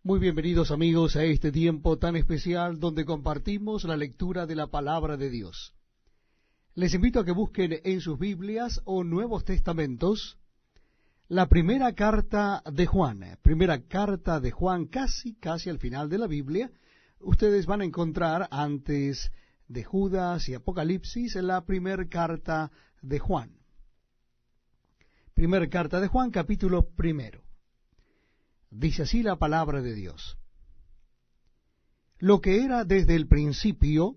Muy bienvenidos amigos a este tiempo tan especial donde compartimos la lectura de la Palabra de Dios. Les invito a que busquen en sus Biblias o Nuevos Testamentos la primera carta de Juan, casi al final de la Biblia. Ustedes van a encontrar antes de Judas y Apocalipsis la primera carta de Juan. Primera carta de Juan, capítulo 1. Dice así la palabra de Dios. Lo que era desde el principio,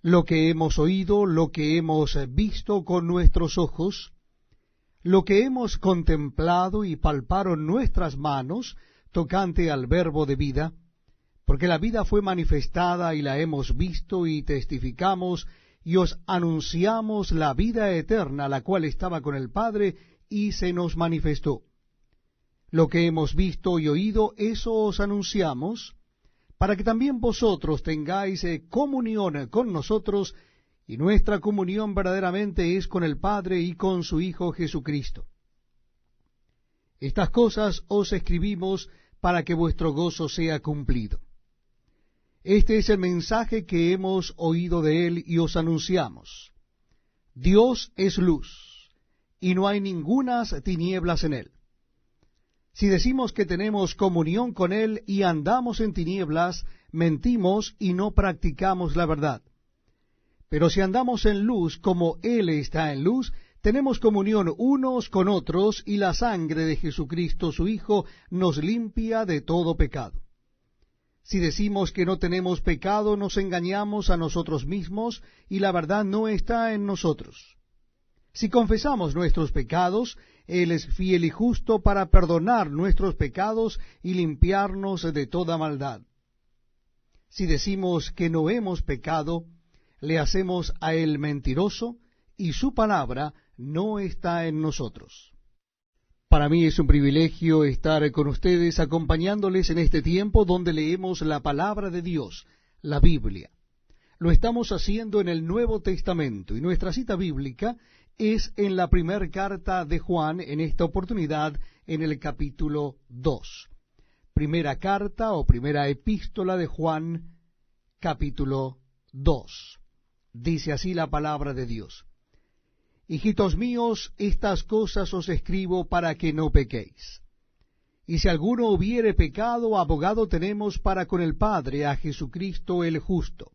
lo que hemos oído, lo que hemos visto con nuestros ojos, lo que hemos contemplado y palparon nuestras manos tocante al verbo de vida, porque la vida fue manifestada y la hemos visto y testificamos y os anunciamos la vida eterna, la cual estaba con el Padre y se nos manifestó. Lo que hemos visto y oído, eso os anunciamos, para que también vosotros tengáis comunión con nosotros, y nuestra comunión verdaderamente es con el Padre y con su Hijo Jesucristo. Estas cosas os escribimos para que vuestro gozo sea cumplido. Este es el mensaje que hemos oído de él y os anunciamos. Dios es luz, y no hay ningunas tinieblas en él. Si decimos que tenemos comunión con él y andamos en tinieblas, mentimos y no practicamos la verdad. Pero si andamos en luz como él está en luz, tenemos comunión unos con otros, y la sangre de Jesucristo su Hijo nos limpia de todo pecado. Si decimos que no tenemos pecado, nos engañamos a nosotros mismos, y la verdad no está en nosotros. Si confesamos nuestros pecados, Él es fiel y justo para perdonar nuestros pecados y limpiarnos de toda maldad. Si decimos que no hemos pecado, le hacemos a Él mentiroso, y su palabra no está en nosotros. Para mí es un privilegio estar con ustedes acompañándoles en este tiempo donde leemos la palabra de Dios, la Biblia. Lo estamos haciendo en el Nuevo Testamento, y nuestra cita bíblica es en la primera carta de Juan, en esta oportunidad en el capítulo 2. Primera carta o primera epístola de Juan, capítulo 2. Dice así la palabra de Dios. Hijitos míos, estas cosas os escribo para que no pequéis. Y si alguno hubiere pecado, abogado tenemos para con el Padre, a Jesucristo el justo.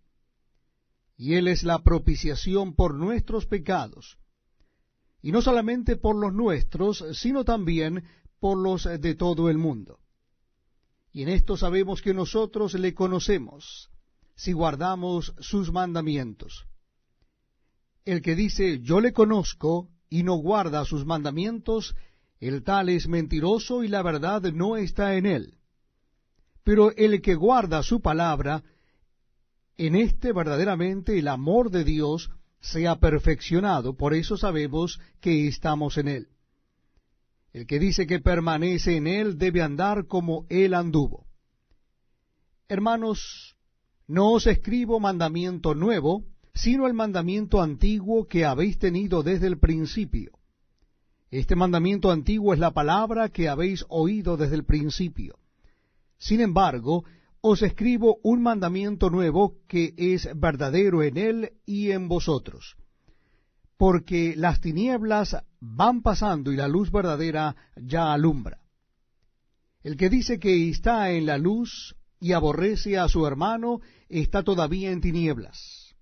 Y Él es la propiciación por nuestros pecados, y no solamente por los nuestros, sino también por los de todo el mundo. Y en esto sabemos que nosotros le conocemos, si guardamos sus mandamientos. El que dice, yo le conozco, y no guarda sus mandamientos, el tal es mentiroso, y la verdad no está en él. Pero el que guarda su palabra, en este verdaderamente el amor de Dios se ha perfeccionado, por eso sabemos que estamos en él. El que dice que permanece en él debe andar como él anduvo. Hermanos, no os escribo mandamiento nuevo, sino el mandamiento antiguo que habéis tenido desde el principio. Este mandamiento antiguo es la palabra que habéis oído desde el principio. Sin embargo, os escribo un mandamiento nuevo que es verdadero en él y en vosotros. Porque las tinieblas van pasando y la luz verdadera ya alumbra. El que dice que está en la luz y aborrece a su hermano, está todavía en tinieblas.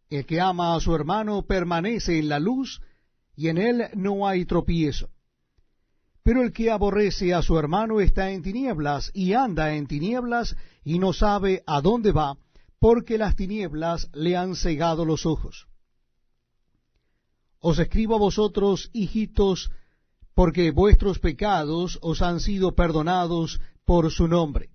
El que ama a su hermano permanece en la luz, y en él no hay tropiezo. Pero el que aborrece a su hermano está en tinieblas, y anda en tinieblas, y no sabe a dónde va, porque las tinieblas le han cegado los ojos. Os escribo a vosotros, hijitos, porque vuestros pecados os han sido perdonados por su nombre.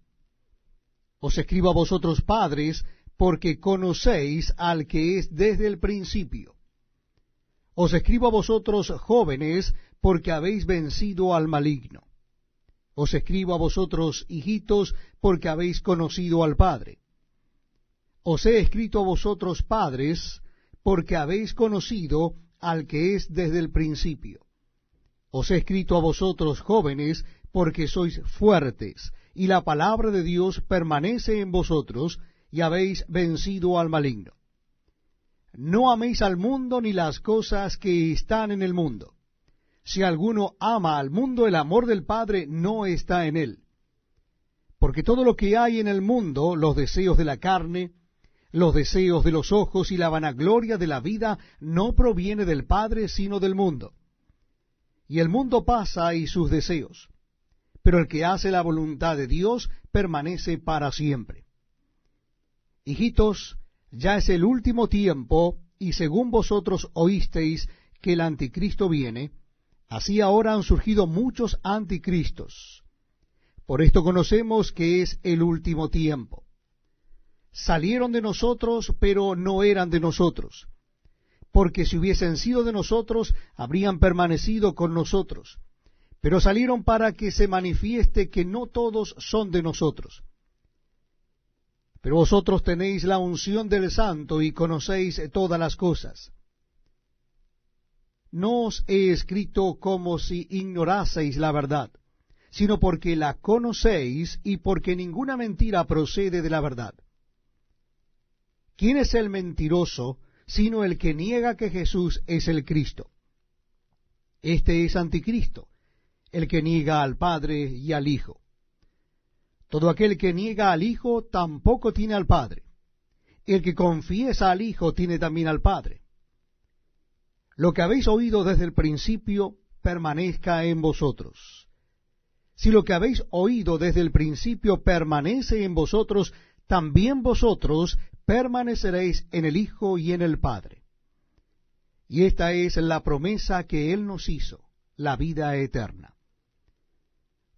Os escribo a vosotros, padres, porque conocéis al que es desde el principio. Os escribo a vosotros, jóvenes, porque habéis vencido al maligno. Os escribo a vosotros, hijitos, porque habéis conocido al Padre. Os he escrito a vosotros, padres, porque habéis conocido al que es desde el principio. Os he escrito a vosotros, jóvenes, porque sois fuertes, y la palabra de Dios permanece en vosotros, y habéis vencido al maligno. No améis al mundo ni las cosas que están en el mundo. Si alguno ama al mundo, el amor del Padre no está en él. Porque todo lo que hay en el mundo, los deseos de la carne, los deseos de los ojos y la vanagloria de la vida, no proviene del Padre, sino del mundo. Y el mundo pasa y sus deseos, pero el que hace la voluntad de Dios permanece para siempre. Hijitos, ya es el último tiempo, y según vosotros oísteis que el anticristo viene, así ahora han surgido muchos anticristos. Por esto conocemos que es el último tiempo. Salieron de nosotros, pero no eran de nosotros, porque si hubiesen sido de nosotros, habrían permanecido con nosotros. Pero salieron para que se manifieste que no todos son de nosotros. Pero vosotros tenéis la unción del Santo y conocéis todas las cosas. No os he escrito como si ignoraseis la verdad, sino porque la conocéis y porque ninguna mentira procede de la verdad. ¿Quién es el mentiroso, sino el que niega que Jesús es el Cristo? Este es anticristo, el que niega al Padre y al Hijo. Todo aquel que niega al Hijo tampoco tiene al Padre. El que confiesa al Hijo tiene también al Padre. Lo que habéis oído desde el principio permanezca en vosotros. Si lo que habéis oído desde el principio permanece en vosotros, también vosotros permaneceréis en el Hijo y en el Padre. Y esta es la promesa que Él nos hizo, la vida eterna.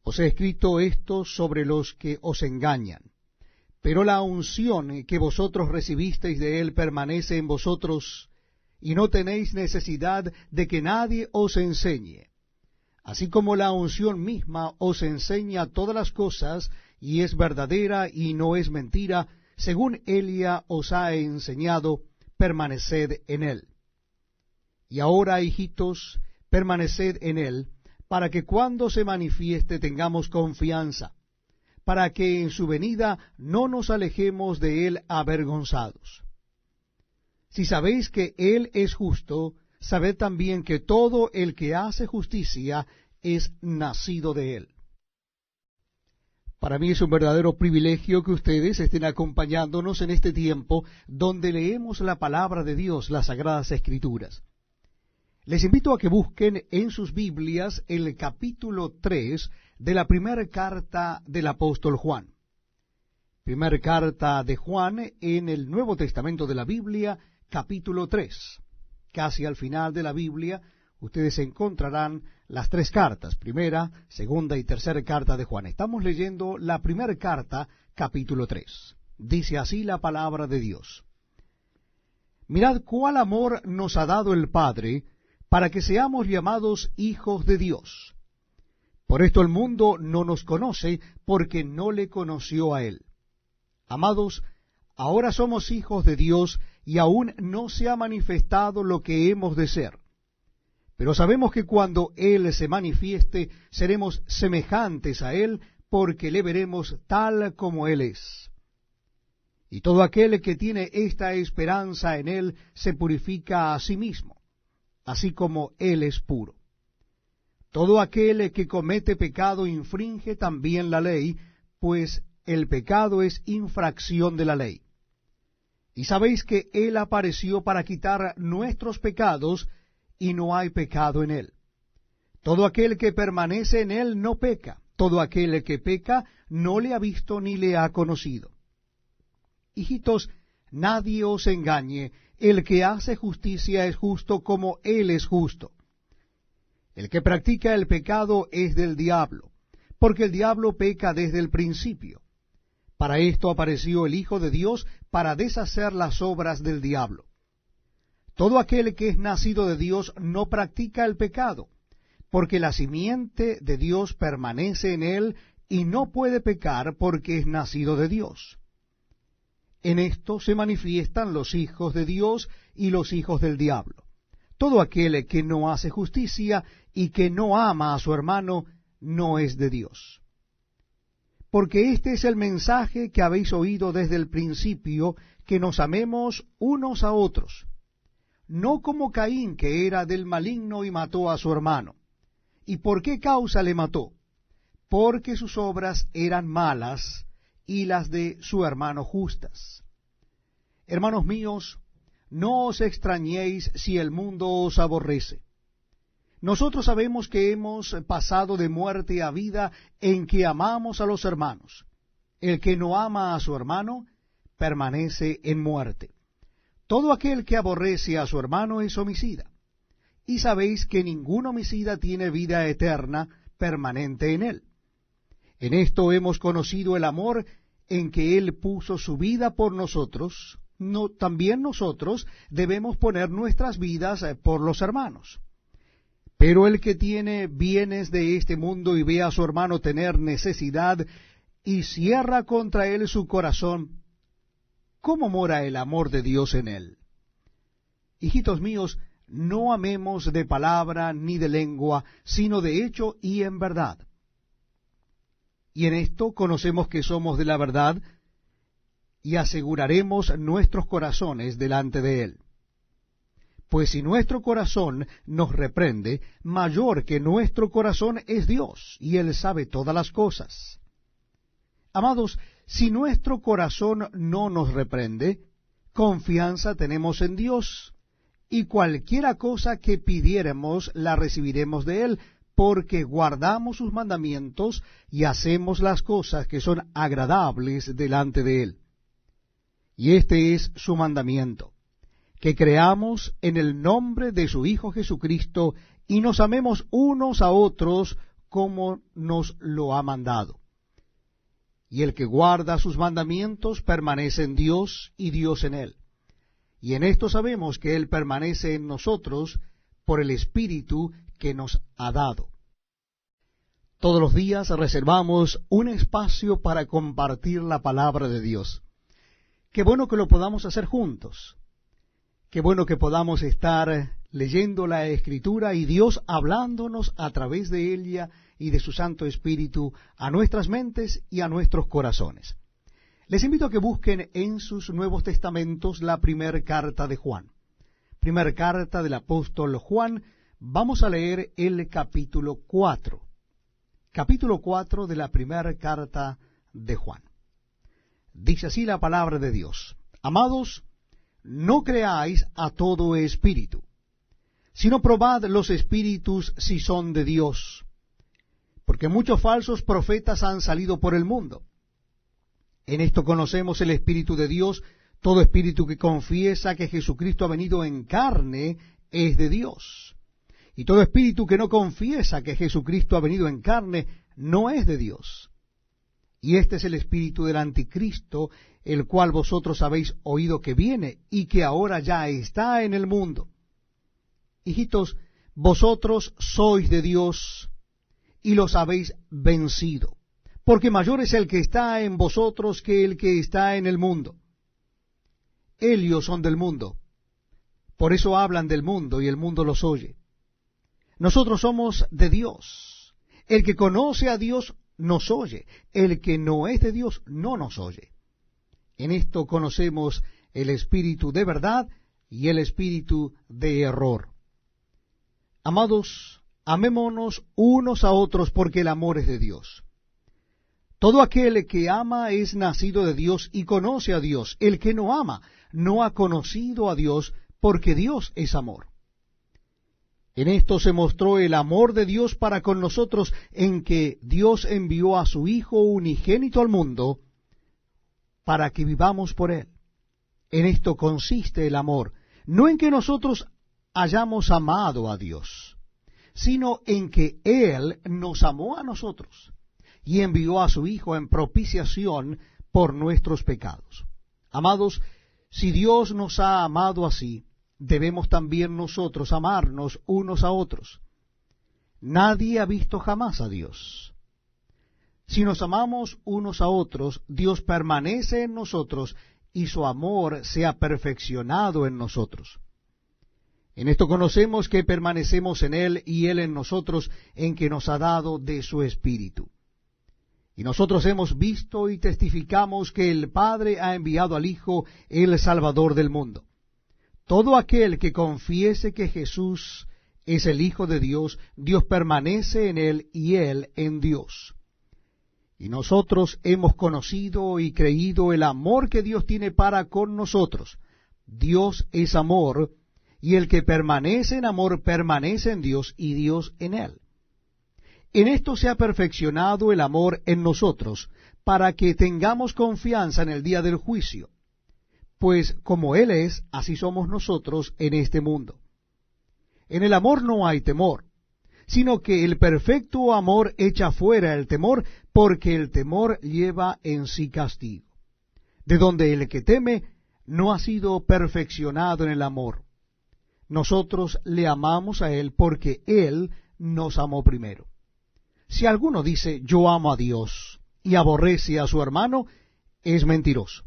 Os he escrito esto sobre los que os engañan, pero la unción que vosotros recibisteis de Él permanece en vosotros, y no tenéis necesidad de que nadie os enseñe. Así como la unción misma os enseña todas las cosas, y es verdadera y no es mentira, según ella os ha enseñado, permaneced en Él. Y ahora, hijitos, permaneced en Él, para que cuando se manifieste tengamos confianza, para que en su venida no nos alejemos de Él avergonzados. Si sabéis que Él es justo, sabed también que todo el que hace justicia es nacido de Él. Para mí es un verdadero privilegio que ustedes estén acompañándonos en este tiempo donde leemos la palabra de Dios, las Sagradas Escrituras. Les invito a que busquen en sus Biblias el capítulo 3 de la primera carta del apóstol Juan. Primera carta de Juan en el Nuevo Testamento de la Biblia, capítulo 3. Casi al final de la Biblia ustedes encontrarán las tres cartas, primera, segunda y tercera carta de Juan. Estamos leyendo la primera carta, capítulo 3. Dice así la palabra de Dios. Mirad cuál amor nos ha dado el Padre, para que seamos llamados hijos de Dios. Por esto el mundo no nos conoce, porque no le conoció a Él. Amados, ahora somos hijos de Dios, y aún no se ha manifestado lo que hemos de ser. Pero sabemos que cuando Él se manifieste, seremos semejantes a Él, porque le veremos tal como Él es. Y todo aquel que tiene esta esperanza en Él se purifica a sí mismo, así como Él es puro. Todo aquel que comete pecado infringe también la ley, pues el pecado es infracción de la ley. Y sabéis que Él apareció para quitar nuestros pecados, y no hay pecado en Él. Todo aquel que permanece en Él no peca. Todo aquel que peca no le ha visto ni le ha conocido. Hijitos, nadie os engañe. El que hace justicia es justo como Él es justo. El que practica el pecado es del diablo, porque el diablo peca desde el principio. Para esto apareció el Hijo de Dios, para deshacer las obras del diablo. Todo aquel que es nacido de Dios no practica el pecado, porque la simiente de Dios permanece en él y no puede pecar porque es nacido de Dios. En esto se manifiestan los hijos de Dios y los hijos del diablo. Todo aquel que no hace justicia y que no ama a su hermano no es de Dios. Porque este es el mensaje que habéis oído desde el principio, que nos amemos unos a otros, no como Caín, que era del maligno y mató a su hermano. ¿Y por qué causa le mató? Porque sus obras eran malas y las de su hermano justas. Hermanos míos, no os extrañéis si el mundo os aborrece. Nosotros sabemos que hemos pasado de muerte a vida en que amamos a los hermanos. El que no ama a su hermano permanece en muerte. Todo aquel que aborrece a su hermano es homicida. Y sabéis que ningún homicida tiene vida eterna permanente en él. En esto hemos conocido el amor en que Él puso su vida por nosotros. También nosotros debemos poner nuestras vidas por los hermanos. Pero el que tiene bienes de este mundo y ve a su hermano tener necesidad y cierra contra él su corazón, ¿cómo mora el amor de Dios en él? Hijitos míos, no amemos de palabra ni de lengua, sino de hecho y en verdad. Y en esto conocemos que somos de la verdad, y aseguraremos nuestros corazones delante de Él. Pues si nuestro corazón nos reprende, mayor que nuestro corazón es Dios, y Él sabe todas las cosas. Amados, si nuestro corazón no nos reprende, confianza tenemos en Dios, y cualquiera cosa que pidiéremos la recibiremos de Él, porque guardamos sus mandamientos y hacemos las cosas que son agradables delante de Él. Y este es su mandamiento, que creamos en el nombre de su Hijo Jesucristo y nos amemos unos a otros como nos lo ha mandado. Y el que guarda sus mandamientos permanece en Dios y Dios en él. Y en esto sabemos que Él permanece en nosotros por el Espíritu que nos ha dado. Todos los días reservamos un espacio para compartir la palabra de Dios. Qué bueno que lo podamos hacer juntos. Qué bueno que podamos estar leyendo la Escritura y Dios hablándonos a través de ella y de su Santo Espíritu a nuestras mentes y a nuestros corazones. Les invito a que busquen en sus Nuevos Testamentos la primera carta de Juan. Primera carta del apóstol Juan. Vamos a leer el capítulo 4. Capítulo 4 de la primera carta de Juan. Dice así la palabra de Dios: Amados, no creáis a todo espíritu, sino probad los espíritus si son de Dios, porque muchos falsos profetas han salido por el mundo. En esto conocemos el Espíritu de Dios. Todo espíritu que confiesa que Jesucristo ha venido en carne es de Dios. Y todo espíritu que no confiesa que Jesucristo ha venido en carne no es de Dios. Y este es el espíritu del anticristo, el cual vosotros habéis oído que viene y que ahora ya está en el mundo. Hijitos, vosotros sois de Dios y los habéis vencido, porque mayor es el que está en vosotros que el que está en el mundo. Ellos son del mundo, por eso hablan del mundo y el mundo los oye. Nosotros somos de Dios. El que conoce a Dios nos oye, el que no es de Dios no nos oye. En esto conocemos el espíritu de verdad y el espíritu de error. Amados, amémonos unos a otros porque el amor es de Dios. Todo aquel que ama es nacido de Dios y conoce a Dios. El que no ama no ha conocido a Dios, porque Dios es amor. En esto se mostró el amor de Dios para con nosotros, en que Dios envió a su Hijo unigénito al mundo para que vivamos por Él. En esto consiste el amor, no en que nosotros hayamos amado a Dios, sino en que Él nos amó a nosotros y envió a su Hijo en propiciación por nuestros pecados. Amados, si Dios nos ha amado así, debemos también nosotros amarnos unos a otros. Nadie ha visto jamás a Dios. Si nos amamos unos a otros, Dios permanece en nosotros y su amor se ha perfeccionado en nosotros. En esto conocemos que permanecemos en Él y Él en nosotros, en que nos ha dado de su Espíritu. Y nosotros hemos visto y testificamos que el Padre ha enviado al Hijo, el Salvador del mundo. Todo aquel que confiese que Jesús es el Hijo de Dios, Dios permanece en Él y Él en Dios. Y nosotros hemos conocido y creído el amor que Dios tiene para con nosotros. Dios es amor, y el que permanece en amor permanece en Dios y Dios en él. En esto se ha perfeccionado el amor en nosotros, para que tengamos confianza en el día del juicio. Pues como Él es, así somos nosotros en este mundo. En el amor no hay temor, sino que el perfecto amor echa fuera el temor, porque el temor lleva en sí castigo, de donde el que teme no ha sido perfeccionado en el amor. Nosotros le amamos a Él porque Él nos amó primero. Si alguno dice, yo amo a Dios, y aborrece a su hermano, es mentiroso.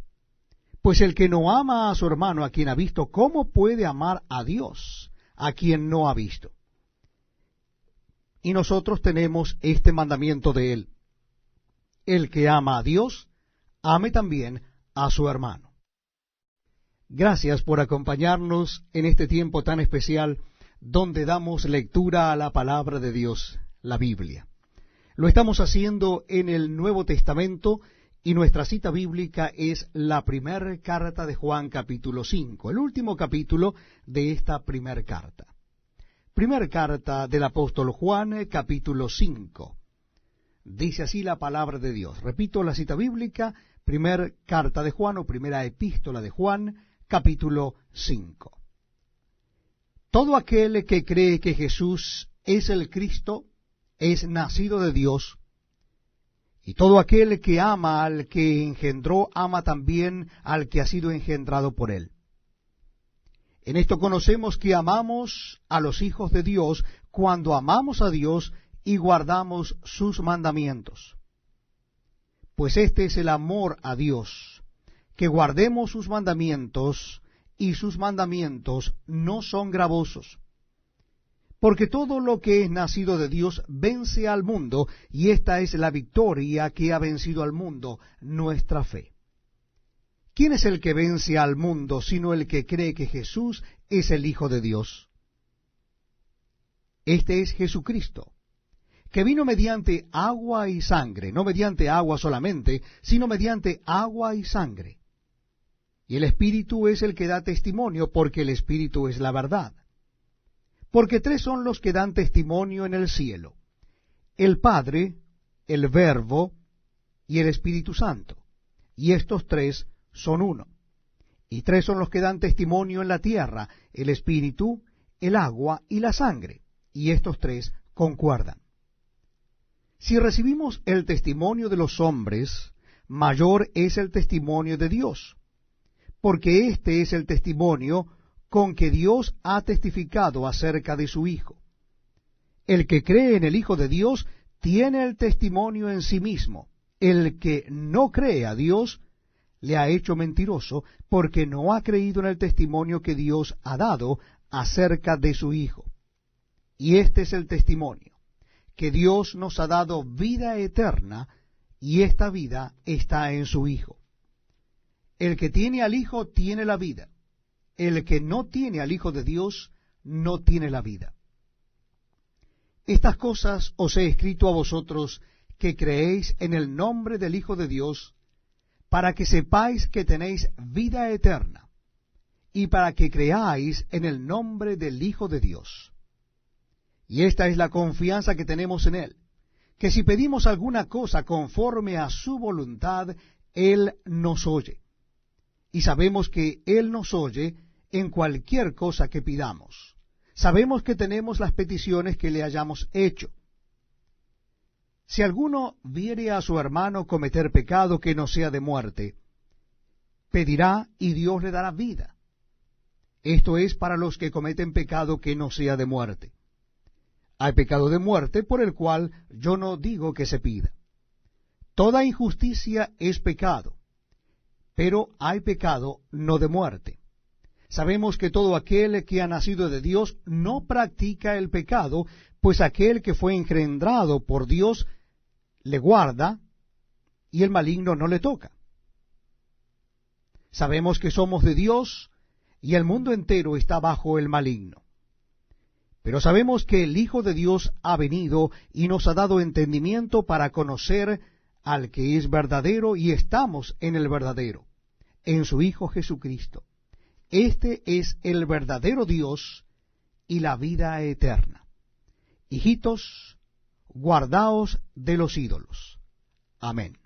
Pues el que no ama a su hermano a quien ha visto, ¿cómo puede amar a Dios a quien no ha visto? Y nosotros tenemos este mandamiento de Él: el que ama a Dios, ame también a su hermano. Gracias por acompañarnos en este tiempo tan especial, donde damos lectura a la palabra de Dios, la Biblia. Lo estamos haciendo en el Nuevo Testamento, y nuestra cita bíblica es la primera carta de Juan, capítulo 5, el último capítulo de esta primera carta. Primera carta del apóstol Juan, capítulo 5. Dice así la palabra de Dios. Repito la cita bíblica, primera carta de Juan o primera epístola de Juan, capítulo 5. Todo aquel que cree que Jesús es el Cristo es nacido de Dios, y todo aquel que ama al que engendró, ama también al que ha sido engendrado por él. En esto conocemos que amamos a los hijos de Dios, cuando amamos a Dios y guardamos sus mandamientos. Pues este es el amor a Dios, que guardemos sus mandamientos, y sus mandamientos no son gravosos. Porque todo lo que es nacido de Dios vence al mundo, y esta es la victoria que ha vencido al mundo, nuestra fe. ¿Quién es el que vence al mundo, sino el que cree que Jesús es el Hijo de Dios? Este es Jesucristo, que vino mediante agua y sangre, no mediante agua solamente, sino mediante agua y sangre. Y el Espíritu es el que da testimonio, porque el Espíritu es la verdad. Porque tres son los que dan testimonio en el cielo: el Padre, el Verbo y el Espíritu Santo. Y estos tres son uno. Y tres son los que dan testimonio en la tierra: el Espíritu, el agua y la sangre. Y estos tres concuerdan. Si recibimos el testimonio de los hombres, mayor es el testimonio de Dios, porque este es el testimonio con que Dios ha testificado acerca de su Hijo. El que cree en el Hijo de Dios tiene el testimonio en sí mismo. El que no cree a Dios le ha hecho mentiroso, porque no ha creído en el testimonio que Dios ha dado acerca de su Hijo. Y este es el testimonio, que Dios nos ha dado vida eterna, y esta vida está en su Hijo. El que tiene al Hijo tiene la vida. El que no tiene al Hijo de Dios no tiene la vida. Estas cosas os he escrito a vosotros que creéis en el nombre del Hijo de Dios, para que sepáis que tenéis vida eterna, y para que creáis en el nombre del Hijo de Dios. Y esta es la confianza que tenemos en Él, que si pedimos alguna cosa conforme a su voluntad, Él nos oye. Y sabemos que Él nos oye en cualquier cosa que pidamos. Sabemos que tenemos las peticiones que le hayamos hecho. Si alguno viere a su hermano cometer pecado que no sea de muerte, pedirá y Dios le dará vida. Esto es para los que cometen pecado que no sea de muerte. Hay pecado de muerte por el cual yo no digo que se pida. Toda injusticia es pecado, pero hay pecado no de muerte. Sabemos que todo aquel que ha nacido de Dios no practica el pecado, pues aquel que fue engendrado por Dios le guarda y el maligno no le toca. Sabemos que somos de Dios y el mundo entero está bajo el maligno. Pero sabemos que el Hijo de Dios ha venido y nos ha dado entendimiento para conocer al que es verdadero, y estamos en el verdadero, en su Hijo Jesucristo. Este es el verdadero Dios y la vida eterna. Hijitos, guardaos de los ídolos. Amén.